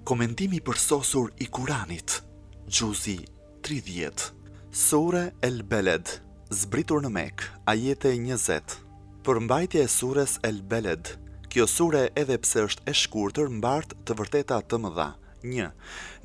Komentimi përsosur i Kuranit, Gjuzi 30, Sure El Beled, zbritur në Mekë, ajete 20. Përmbajtja e sures El Beled. Kjo sure, edhe pse është e shkurtër, mbart të vërteta të mëdha. 1.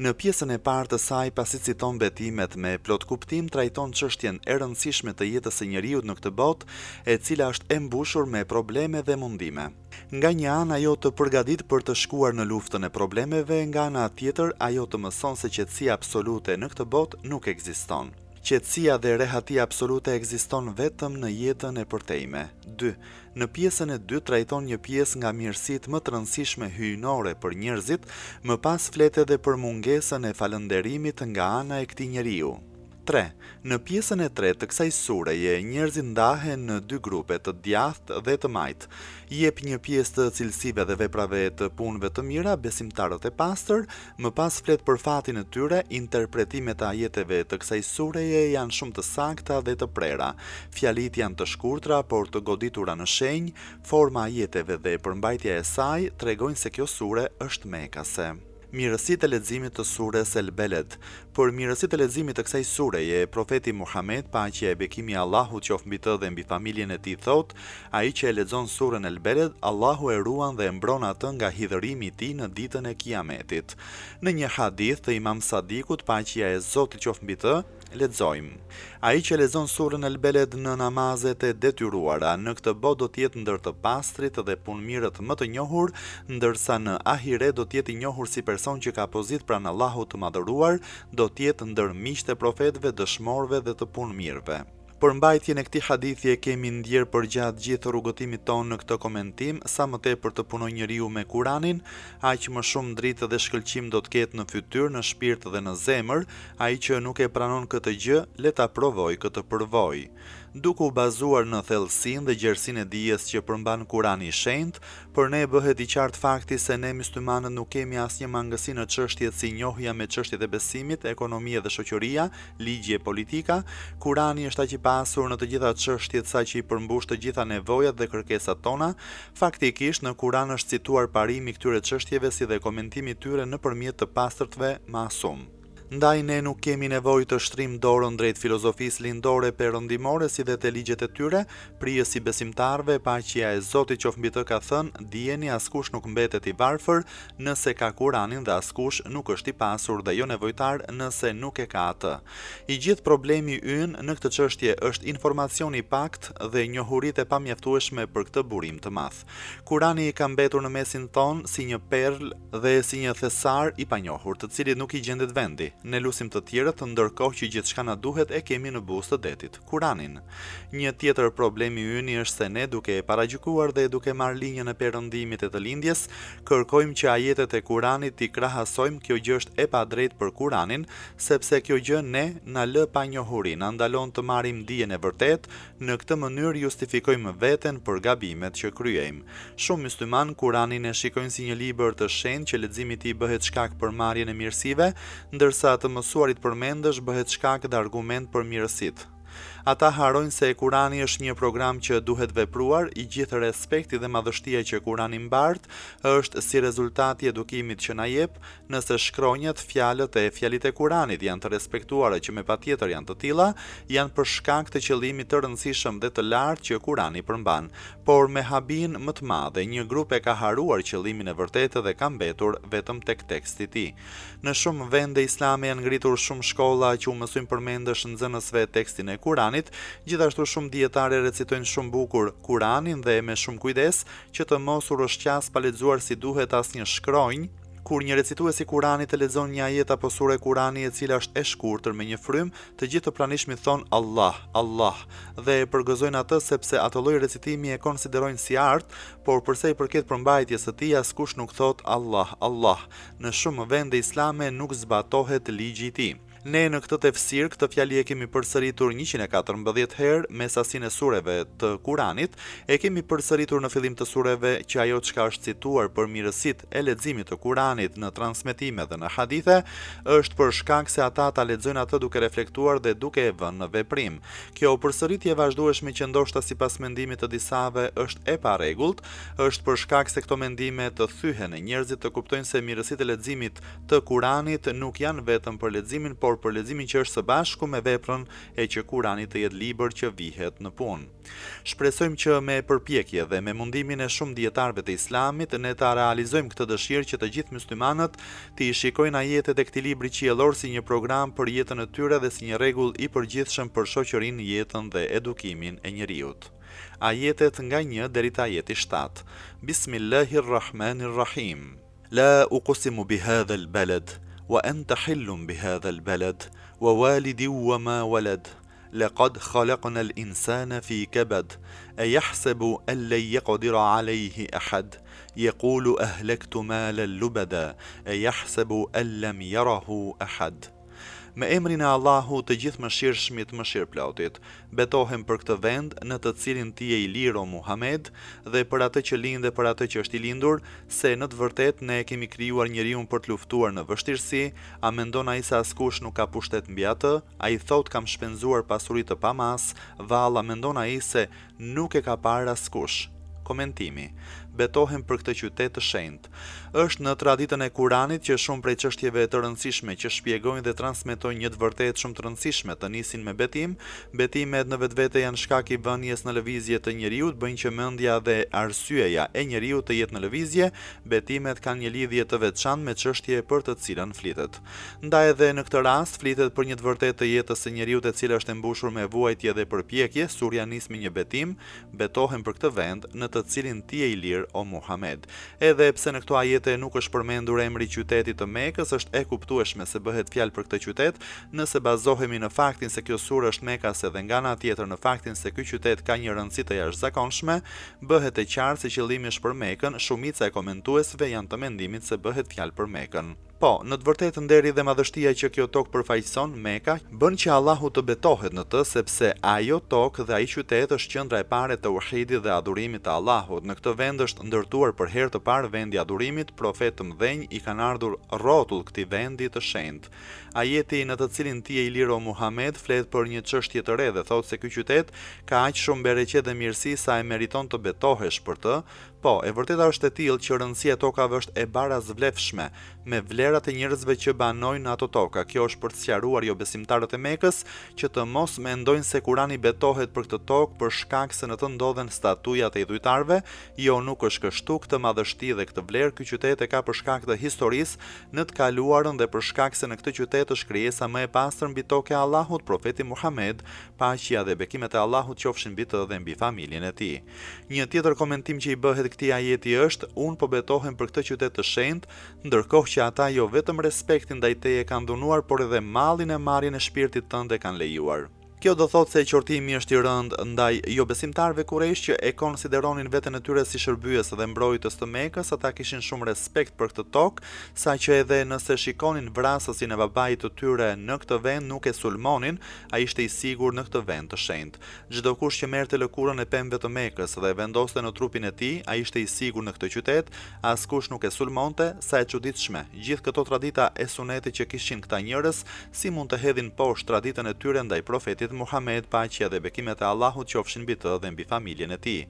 Në pjesën e parë të saj, pasi citon betimet me plot kuptim, trajton çështjen e rëndësishme të jetës së njeriut në këtë botë, e cila është e mbushur me probleme dhe mundime. Nga një anë ajo të përgatit për të shkuar në luftën e problemeve, nga ana tjetër ajo të mëson se qetësia absolute në këtë botë nuk ekziston. Qetësia dhe rehatia absolute ekziston vetëm në jetën e përtejme. 2. Në pjesën e dytë trajton një pjesë nga mirësitë më të rëndësishme hyjnore për njerëzit, më pas flet edhe për mungesën e falënderimit nga ana e këtij njeriu. 3. Në pjesën e tretë të kësaj sureje, njerëzit ndahen në dy grupe, të djathtë dhe të majtë. Jep një pjesë të cilësive dhe veprave të punëve të mira, besimtarët e pastër, më pas flet për fatin e tyre. Interpretimet e ajeteve të kësaj sureje janë shumë të sakta dhe të prera. Fjalit janë të shkurtra, por të goditura në shenjë. Forma e ajeteve dhe përmbajtja e saj tregojnë se kjo sure është mekase. Mirësitë e leximit të sures El Beled. Për mirësitë e leximit të kësaj sureje, profeti Muhammed, paqja e bekimi i Allahut qoftë mbi të dhe mbi familjen e tij, thotë: ai që e lexon surën El Beled, Allahu e ruan dhe e mbron atë nga hidhërimi i tij në ditën e Kiametit. Në një hadith të Imam Sadikut, paqja e Zotit qoftë mbi të, lexojmë: ai që lexon surën El Beled në namazet e detyruara, në këtë botë do të jetë ndër të pastrit dhe punëmirët më të njohur, ndërsa në ahiret do të jetë i njohur si person që ka pozit pranë Allahut të madhëruar, do të jetë ndër miqtë e profetëve, dëshmorëve dhe të punëmirëve. Përmbajtjen e këtij hadithi e kemi ndjer përgjatë gjithë rrugëtimit tonë në këtë komentim. Sa më tepër të punojë njeriu me Kuranin, aq më shumë dritë dhe shkëlqim do të ketë në fytyrë, në shpirt dhe në zemër. Ai që nuk e pranon këtë gjë, le ta provojë këtë përvojë. Duke u bazuar në thellësinë dhe gjersinë e dijes që përmban Kurani i Shenjtë, për ne bëhet i qartë fakti se ne myslimanët nuk kemi asnjë mangësi në çështjet si njohja me çështjet e besimit, ekonomia dhe shoqëria, ligje e politika. Kurani është aq i pasur në të gjitha çështjet sa që i përmbush të gjitha nevojat dhe kërkesat tona. Faktikisht në Kuran është cituar parimi këtyre çështjeve si dhe komentimi i tyre nëpërmjet të pastërtve masum. Ndaj ne nuk kemi nevojë të shtrim dorën drejt filozofisë lindore perëndimore si dhe të ligjet e tyre. Prijës i besimtarëve, paqja e Zotit qoftë mbi të, ka thënë: dijeni, askush nuk mbetet i varfër nëse ka Kuranin dhe askush nuk është i pasur dhe jo nevojtar nëse nuk e ka atë. I gjithë problemi ynë në këtë çështje është informacioni i pakt dhe njohuritë e pamjaftueshme për këtë burim të madh. Kurani ka mbetur në mesin ton si një perl dhe si një thesar i panjohur, të cilit nuk i gjendet vendi. Ne lusim të tjerët, ndërkohë që gjithçka na duhet e kemi në buzë të detit, Kuranin. Një tjetër problemi ynë është se ne, duke e paragjykuar dhe duke marrë linjën e perëndimit e të lindjes, kërkojmë që ajetet e Kuranit t'i krahasojmë. Kjo gjë është e padrejtë për Kuranin, sepse kjo gjë ne na lë pa njohuri, na ndalon të marrim dijen e vërtetë. Në këtë mënyrë justifikojmë veten për gabimet që kryejmë. Shumë mysliman Kuranin e shikojnë si një libër të shenjtë që leximi i tij bëhet shkak për marrjen e mirësive, ndërsa të mësuarit përmendësh bëhet shkak dhe argument për mirësitë. Ata harojnë se Kurani është një program që duhet vepruar. I gjithë respekti dhe madhështia që Kurani mbart është si rezultati i edukimit që na jep. Nëse shkronjat, fjalët e fjalit e Kuranit janë të respektuara, që me patjetër janë të tilla, janë për shkak të qëllimit të rëndësishëm dhe të lartë që Kurani përmban. Por me habin më të madh, një grup e ka haruar qëllimin e vërtetë dhe ka mbetur vetëm tek teksti i tij. Në shumë vende islame janë ngritur shumë shkolla që u mësojnë përmendësh nxënësve tekstin e Kuranit. Gjithashtu shumë dietare recitojnë shumë bukur Kuranin dhe me shumë kujdes që të mos u rrëshqas pa lexuar si duhet asnjë shkronjë. Kur një recitues i Kuranit e lexon një ajet apo sure Kurani e cila është e shkurtër me një frym, të gjithë të pranishmit thon Allah, Allah dhe e përgëzojnë atë sepse atë lloj recitimi e konsiderojnë si art, por përsa i përket përmbajtjes së tij askush nuk thot Allah, Allah. Në shumë vende islame nuk zbatohet ligji i tij. Ne në këtë tefsir, këtë fjali e kemi përsëritur 114 herë me sasinë e sureve të Kuranit, e kemi përsëritur në fillim të sureve që ajo çka është cituar për mirësitë e leximit të Kuranit në transmetime dhe në hadithe, është për shkak se ata ta lexojnë atë duke reflektuar dhe duke e vënë në veprim. Kjo përsëritje e vazhdueshme që ndoshta sipas mendimit të disave është e parregullt, është për shkak se këto mendime të thyhen e njerëzit të kuptojnë se mirësitë e leximit të Kuranit nuk janë vetëm për leximin, por për leximin që është së bashku me veprën e që Kurani të jetë libër që vihet në punë. Shpresojmë që me përpjekje dhe me mundimin e shumë dietarëve të Islamit ne ta realizojmë këtë dëshirë që të gjithë muslimanët të i shikojnë ajetet e këtij libri qiellor si një program për jetën e tyre dhe si një rregull i përgjithshëm për shoqërinë, jetën dhe edukimin e njerëzit. Ajetet nga 1 deri te ajeti 7. Bismillahirrahmanirrahim. La uqsimu bihadha albalad wa anta hillun bihadha albalad wa walidin wa ma walad. لقد خلقنا الإنسان في كبد أيحسب أن لن يقدر عليه أحد يقول أهلكت مالا لبدا أيحسب أن لم يره أحد. Me emrin e Allahut të gjithë mëshirshmit mëshirëplotit, betohem për këtë vend në të cilin ti je i lirë o Muhammed dhe për atë që lind dhe për atë që është i lindur, se në të vërtetë ne kemi krijuar njeriun për të luftuar në vështirësi. A mendon ai se askush nuk ka pushtet mbi atë? Ai thot kam shpenzuar pasuri të pamas, valla mendon ai se nuk e ka parë askush. Komentimi. Betohem për këtë qytet të shenjtë. Është në traditën e Kuranit që shumë prej çështjeve të rëndësishme që shpjegojnë dhe transmetojnë një të vërtetë shumë të rëndësishme të nisin me betim. Betimet në vetvete janë shkak i vënies në lëvizje të njeriu, bëjnë që mendja dhe arsyeja e njeriu të jetë në lëvizje. Betimet kanë një lidhje të veçantë me çështje për të cilën flitet. Ndaj edhe në këtë rast flitet për një të vërtetë të jetës së njeriu e cila është e mbushur me vuajtje dhe përpjekje. Surja nis me një betim, betohem për këtë vend në të cilin ti je i lirë o Muhammed. Edhe pse në këto ajete nuk është përmendur emri i qytetit të Mekës, është e kuptueshme se bëhet fjalë për këtë qytet, nëse bazohemi në faktin se kjo surë është Mekase dhe nga ana tjetër në faktin se ky qytet ka një rëndësi të jashtëzakonshme, bëhet e qartë se qëllimi është për Mekën. Shumica e komentuesve janë të mendimit se bëhet fjalë për Mekën. Po, në të vërtetë nderi dhe madhështia që kjo tokë përfaqëson, Meka, bën që Allahu të betohet në të, sepse ajo tokë dhe ai qytet është qendra e parë e tauhidit dhe adhurimit të Allahut. Në këtë vend është ndërtuar për herë të parë vendi i adhurimit, profetë të mëdhenj i kanë ardhur rrotull këtij vendi të shenjtë. Ajeti në të cilin ti je i lirë o Muhammed flet për një çështje të re dhe thotë se ky qytet ka aq shumë bereqet dhe mirësi sa e meriton të betohesh për të. Po, e vërteta është e tillë që rëndësia e tokave është e barazvlefshme me vlerat e njerëzve që banojnë ato toka. Kjo është për të sqaruar jo besimtarët e Mekës që të mos mendojnë se Kurani betohet për këtë tokë për shkak se në të ndodhen statujat e idhujtarëve. Jo, nuk është kështu. Këtë madhështi dhe këtë vlerë ky qytet e ka për shkak të historisë në të kaluarën dhe për shkak se në këtë qytet është krijesa më e pastër mbi tokë e Allahut, profeti Muhammed, paqja dhe bekimet e Allahut qofshin mbi të dhe mbi familjen e tij. Një tjetër komentim që i bëhet këtij ajeti është: unë po betohem për këtë qytet të shenjtë, ndërkohë që ata jo vetëm respektin ndaj teje kanë dhunuar, por edhe mallin e marrjen e shpirtit tënd e kanë lejuar. Kjo do thotë se qortimi është i rëndë ndaj jo besimtarëve kurejsh që e konsideronin veten e tyre si shërbyes dhe mbrojtës të Mekës. Ata kishin shumë respekt për këtë tokë, saqë edhe nëse shikonin vrasësin e babait të tyre në këtë vend nuk e sulmonin, ai ishte i sigurt në këtë vend të shenjtë. Çdo kush që merrte lëkurën e pemëve të Mekës dhe vendoste në trupin e tij, ai ishte i sigurt në këtë qytet, askush nuk e sulmonte. Sa e çuditshme, gjithë këto tradita e sunetit që kishin këta njerëz, si mund të hedhin poshtë traditën e tyre ndaj profetit Muhammed, paqja dhe bekimet e Allahut qofshin mbi të dhe mbi familjen e tij.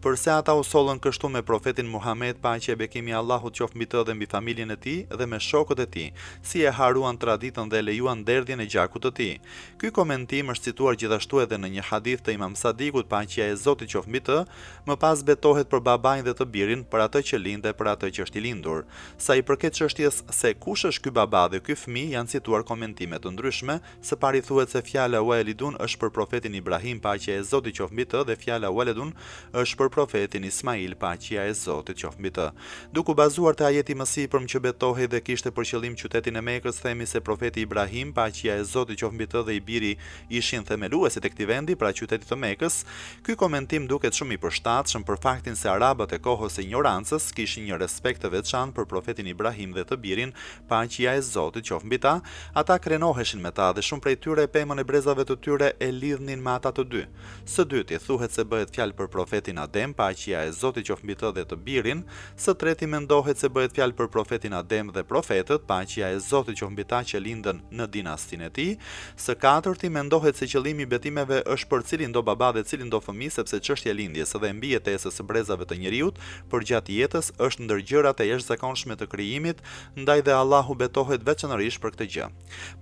Përse ata u sollën kështu me profetin Muhammed, paqja e bekimi i Allahut qoftë mbi të dhe mbi familjen e tij dhe me shokët e tij, si e haruan traditën dhe lejuan derdhjen e gjakut të tij. Ky komentim është cituar gjithashtu edhe në një hadith të Imam Sadikut, paqja e Zotit qoftë mbi të, më pas betohet për babain dhe të birin, për atë që lind dhe për atë që është i lindur. Sa i përket çështjes se kush është ky baba dhe ky fëmijë, janë cituar komentime të ndryshme. Së pari thuhet se fjala walid Walidun është për profetin Ibrahim, paqja e Zotit qoftë mbi të, dhe fjala Waladun është për profetin Ismail, paqja e Zotit qoftë mbi të. Duke u bazuar te ajeti më sipërm që betohej dhe kishte për qëllim qytetin e Mekës, themi se profeti Ibrahim, paqja e Zotit qoftë mbi të, dhe i biri ishin themeluesit e këtij vendi, pra qytetit të Mekës. Ky komentim duket shumë i përshtatshëm për faktin se arabët e kohës së ignorancës kishin një respekt të veçantë për profetin Ibrahim dhe të birin, paqja e Zotit qoftë mbi ta. Ata krenoheshin me ta dhe shumë prej tyre pemën e brezave të tyre e lidhnin me ata të dy. Së dyti thuhet se bëhet fjalë për profetin Adem, paqja e Zotit qoftë mbi të, dhe të birin. Së treti mendohet se bëhet fjalë për profetin Adem dhe profetët, paqja e Zotit qoftë mbi ta, që lindën në dinastinë e tij. Së katërti mendohet se qëllimi i betimeve është për cilin do baba dhe cilin do fëmijë, sepse çështja e lindjes dhe mbijetesës së brezave të njerëzit përgjatë jetës është ndër gjërat e jashtëzakonshme të krijimit, ndaj dhe Allahu betohet veçanërisht për këtë gjë.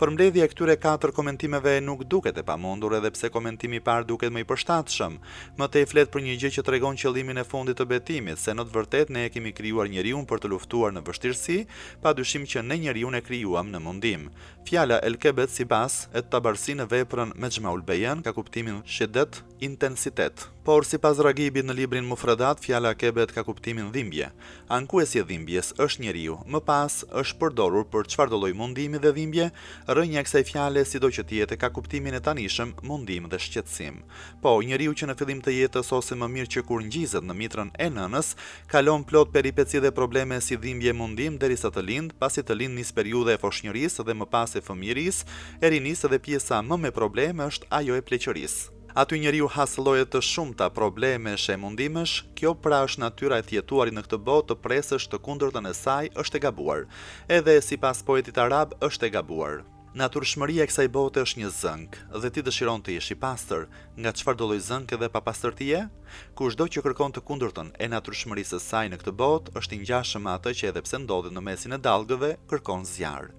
Përmbledhja e këtyre katër komentimeve nuk duket e pamundur, edhe pse komentimi i parë duket më i përshtatshëm. Më tej flet për një gjë që tregon qëllimin e fundit të betimit, se në të vërtetë ne e kemi krijuar njeriun për të luftuar në vështirësi, padyshim që ne njeriun e krijuam në mundim. Fjala el-kebet sipas et-Tabarsi në veprën Mejmaul Bayan ka kuptimin shiddet, intensitet. Por sipas Ragibit në librin Mufradat, fjala kebet ka kuptimin dhimbje. Ankuesi i dhimbjes është njeriu. Më pas është përdorur për çfarëdo lloj mundimi dhe dhimbje. Rënja e kësaj fjale, sido që të jetë, ka kuptimin e tanishëm, mundim dhe shqetësim. Po, njeriu që në fillim të jetës ose më mirë që kur ngjizet në mitrën e nënës, kalon plot peripeci dhe probleme si dhimbje, mundim derisa të lind, pasi të lind nis periudha e foshnjërisë dhe më pas e fëmijërisë, e rinisë, dhe pjesa më me probleme është ajo e pleqërisë. Aty njeriu has lloje të shumta problemesh e mundimesh, kjo pra është natyra e të jetuarit në këtë botë, të presësh të kundërtën e saj është e gabuar. Edhe sipas poetit arab është e gabuar. Natyrshmëria e kësaj bote është një zënk, dhe ti dëshiron të jesh i pastër, nga çfarëdo lloj zënke dhe papastërtie? Kushdo që kërkon të kundërtën e natyrshmërisë së saj në këtë botë është i ngjashëm me atë që edhe pse ndodhet në mesin e dallgëve, kërkon zjarr.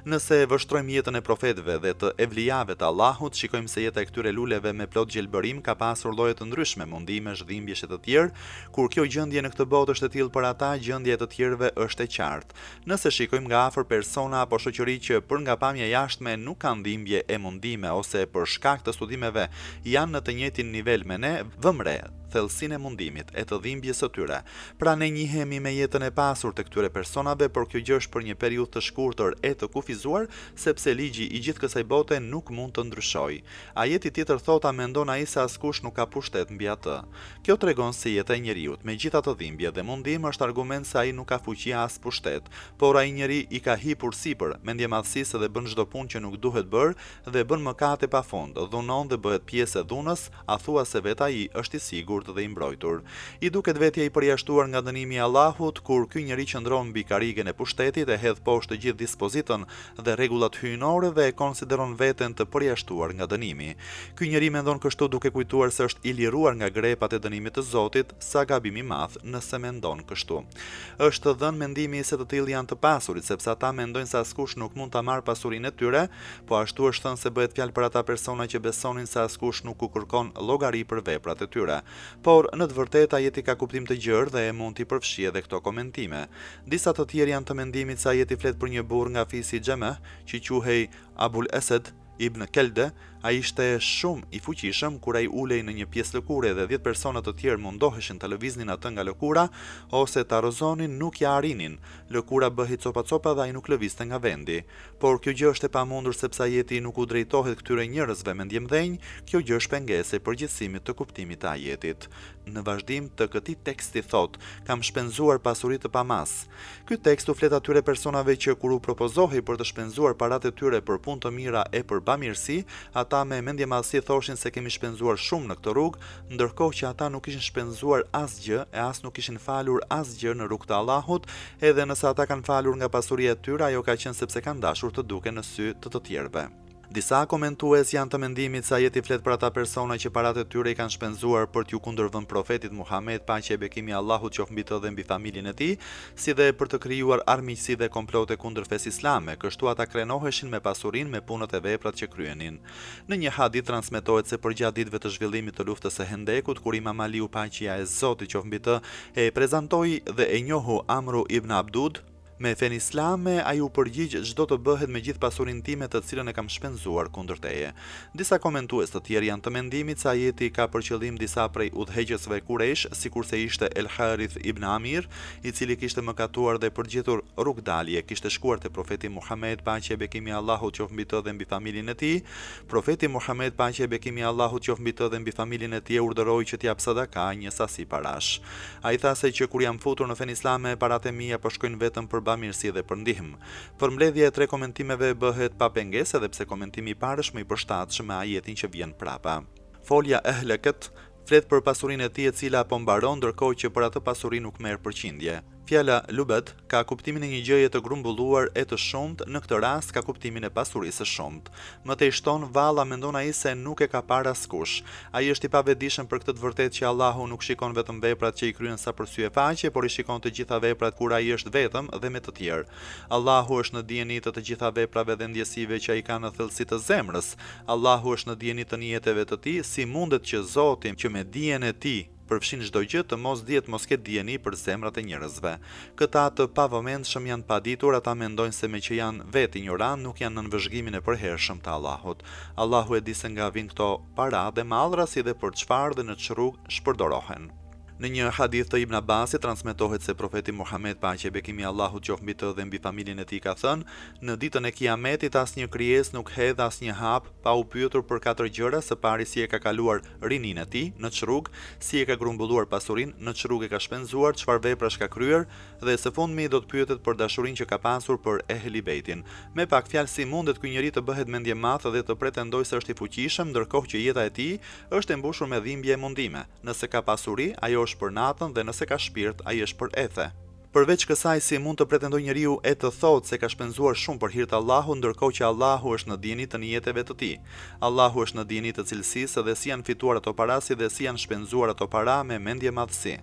Nëse vështrojmë jetën e profetëve dhe të evlijave të Allahut, shikojmë se jeta e këtyre luleve me plot gjelbërim ka pasur lloje të ndryshme, mundimesh, dhimbjesh e të tjerë. Kur kjo gjendje në këtë botë është e tillë për ata, gjendja e të tjerëve është e qartë. Nëse shikojmë nga afër persona apo shoqëri që për nga pamja jashtme nuk kanë dhimbje e mundime ose për shkak të studimeve janë në të njëjtin nivel me ne, vëmë re thellësinë e mundimit e të dhimbjes së tyre. Pra ne njihemi me jetën e pasur të këtyre personave, por kjo gjë është për një periudhë të shkurtër e të kufizuar, sepse ligji i gjithë kësaj bote nuk mund të ndryshojë. Ajeti tjetër thotë: "Mendon ai se askush nuk ka pushtet mbi atë." Kjo tregon se jeta e njeriu, me gjithë ato dhimbje dhe mundim, është argument se ai nuk ka fuqi as pushtet, por ai njeri i ka hipur sipër mendjemadhësisë dhe bën çdo punë që nuk duhet bërë dhe bën mëkate pafund, dhunon dhe bëhet pjesë e dhunës, a thua se vetë ai është i sigurt dhe i mbrojtur. I duket vetja i përjashtuar nga dënimi i Allahut, kur ky njeri qëndron mbi karrigen e pushtetit, e hedh poshtë të gjithë dispozitën dhe rregullat hyjnore dhe e konsideron veten të përjashtuar nga dënimi. Ky njeri mendon kështu duke kujtuar se është i liruar nga grepat e dënimit të Zotit, sa gabim i madh nëse mendon kështu. Është dhënë mendimi se të tillë janë të pasurit, sepse ata mendojnë se askush nuk mund ta marrë pasurinë e tyre, po ashtu është thënë se bëhet fjalë për ata persona që besonin se askush nuk u kërkon llogari për veprat e tyre. Por në të vërtetë ajeti ka kuptim të gjerë dhe e mund t'i përfshijë edhe këto komentime. Disa të tjerë janë të mendimit se ajeti flet për një burr nga fisi Xhemeh, që quhej Abul Asad ibn Kelde. Ai ishte shumë i fuqishëm kur ai ulej në një pjesë lëkure dhe 10 persona të tjerë mundoheshin të lëviznin atë nga lëkura ose ta rrozonin, nuk ja arrinin. Lëkura bëhej copa-copa dhe ai nuk lëvizte nga vendi. Por kjo gjë është e pamundur sepse ajeti nuk u drejtohet këtyre njerëzve me ndjemdhenj. Kjo gjë është pengesë e përgjithësimit të kuptimit të ajetit. Në vazhdim të këtij teksti thot: "Kam shpenzuar pasuri të pamas." Ky tekst u flet atyre personave që kur u propozohej për të shpenzuar paratë e tyre për punë të mira e për bamirësi, ata me mendjemadhësi thoshin se kemi shpenzuar shumë në këtë rrugë, ndërkohë që ata nuk kishin shpenzuar asgjë e as nuk kishin falur asgjë në rrugt të Allahut. Edhe nëse ata kanë falur nga pasuria e tyre, ajo ka qenë sepse kanë dashur të duken në sy të tjerëve. Disa komentues janë të mendimit se ajeti flet për ata persona që paratë e tyre i kanë shpenzuar për t'ju kundërvënë profetit Muhammed, paqja e bekimi i Allahut qoftë mbi të dhe mbi familjen e tij, si dhe për të krijuar armiqësi dhe komplote kundër fesë islame. Kështu ata krenoheshin me pasurinë, me punët e veprat që kryenin. Në një hadith transmetohet se përgjatë ditëve të zhvillimit të luftës së Hendekut, kur Imam Aliu, paqja e Zotit qoftë mbi të, e prezantoi dhe e njohu Amru ibn Abdud, Me fen islame, ai u përgjigj çdo të bëhet me gjithë pasurinë time të cilën e kam shpenzuar kundër teje. Disa komentues të tjerë janë të mendimit se ajeti ka për qëllim disa prej udhëheqësve Quraysh, sikurse ishte El Harith ibn Amir, i cili kishte mëkatuar dhe përgjitur rrugdalje, kishte shkuar te profeti Muhammed, paqja e bekimi i Allahut qoftë mbi të dhe mbi familjen e tij. Profeti Muhammed, paqja e bekimi i Allahut qoftë mbi të dhe mbi familjen e tij, urdhëroi që t'jap sadaka një sasi parash. Ai tha se që kur jam futur në fen islame, paratë mia po shkojnë vetëm për bamirësi dhe për ndihmë. Përmbledhja e 3 komentimeve bëhet pa pengesë edhe pse komentimi i parë është më i përshtatshëm me ajetin që vjen prapa. Folja ehleket flet për pasurinë e tij e cila po mbaron, ndërkohë që për atë pasuri nuk merr përqindje. Fjala lubet ka kuptimin e një gjëje të grumbulluar e të shumtë, në këtë rast ka kuptimin e pasurisë së shumtë. Më tej shton valla, mendon ai se nuk e ka parë askush. Ai është i pavetëdijshëm për këtë të vërtetë që Allahu nuk shikon vetëm veprat që i kryen sa për sy e faqe, por i shikon të gjitha veprat kur ai është vetëm dhe me të tjerë. Allahu është në dijeni të gjitha veprave dhe ndjesive që ai ka në thellësi të zemrës. Allahu është në dijeni të nijeteve të tij, si mundet që Zoti që me dijen e tij përfshin çdo gjë të mos dihet mos ketë dijeni për zemrat e njerëzve. Këta të pavëmendshëm janë paditur, ata mendojnë se me që janë vetë ignorant nuk janë nën vëzhgimin e përhershëm të Allahut. Allahu e di se nga vijnë këto para dhe mallra, si dhe për çfarë dhe në çrrugë shpërdorohen. Në një hadith të Ibn Abbasit transmetohet se profeti Muhammed, paqja e bekimi i Allahut qoftë mbi të dhe mbi familjen e tij, ka thënë: në ditën e Kiametit asnjë krijesë nuk hedh asnjë hap pa u pyetur për 4 gjëra, së pari si e ka kaluar rininë e tij në çrrugë, si e ka grumbulluar pasurinë në çrrugë, e ka shpenzuar, çfarë veprash ka kryer, dhe së fundmi do të pyetet për dashurinë që ka pasur për ehli bejtin. Me pak fjalë, si mundet ky njeri të bëhet mendje madh dhe të pretendojë se është i fuqishëm, ndërkohë që jeta e tij është e mbushur me dhimbje e mundime. Nëse ka pasuri, ajo është për natën, dhe nëse ka shpirt, ai është për ethe. Përveç kësaj, si mund të pretendojë njeriu e të thotë se ka shpenzuar shumë për hir të Allahut, ndërkohë që Allahu është në dijeni të nijeteve të tij. Allahu është në dijeni të cilësisë dhe si janë fituar ato para, si dhe si janë shpenzuar ato para me mendje madhësi.